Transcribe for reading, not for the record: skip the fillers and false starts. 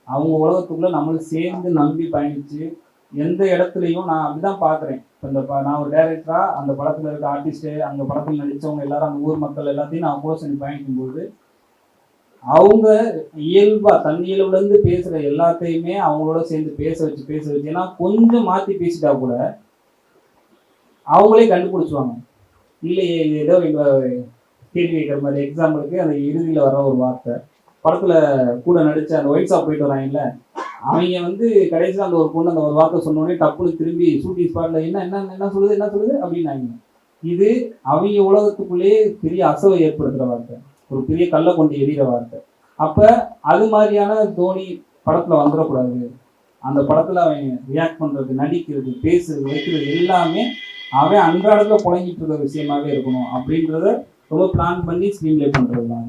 அவங்க உலகத்துக்குள்ள நம்மளும் சேர்ந்து நம்பி பயணிச்சு எந்த இடத்துலையும் நான் அப்படிதான் பார்க்குறேன். இப்போ நான் ஒரு டைரக்டரா அந்த படத்தில் இருக்க ஆர்டிஸ்ட்டு, அந்த படத்தில் நடித்தவங்க எல்லாரும், அந்த ஊர் மக்கள் எல்லாத்தையும் நான் கூட சேர்ந்து பயணிக்கும்போது அவங்க இயல்பாக தன் இயல்புலேருந்து பேசுகிற எல்லாத்தையுமே அவங்களோட சேர்ந்து பேச வச்சு ஏன்னா கொஞ்சம் மாற்றி பேசிட்டா கூட அவங்களே கண்டுபிடிச்சுவாங்க. இல்லையே இது ஏதோ எங்கள் கேள்வி வைக்கிற மாதிரி. எக்ஸாம்பிளுக்கு அந்த இறுதியில் வர ஒரு வார்த்தை, படத்தில் கூட நடித்த அந்த ஒயிட் ஷாப் போயிட்டு வராங்கல்ல, அவங்க வந்து கடைசியில் அந்த ஒரு பொண்ணு அந்த ஒரு வார்த்தை சொன்னோடனே டப்புன்னு திரும்பி ஷூட்டிங் ஸ்பாட்டில் என்ன சொல்லுது அப்படின்னாங்க. இது அவங்க உலகத்துக்குள்ளேயே பெரிய அசவை ஏற்படுத்துகிற வார்த்தை, ஒரு பெரிய கல்லை கொண்டு எரிகிற வார்த்தை. அப்போ அது மாதிரியான தோனி படத்தில் வந்துடக்கூடாது. அந்த படத்தில் அவன் ரியாக்ட் பண்ணுறது, நடிக்கிறது, பேசுறது, வைக்கிறது எல்லாமே அவன் அன்றாடத்தில் புழங்கிட்டு இருக்கிற விஷயமாவே இருக்கணும் அப்படின்றத ரொம்ப பிளான் பண்ணி ஸ்க்ரீன் ப்ளே பண்ணுறது தான்.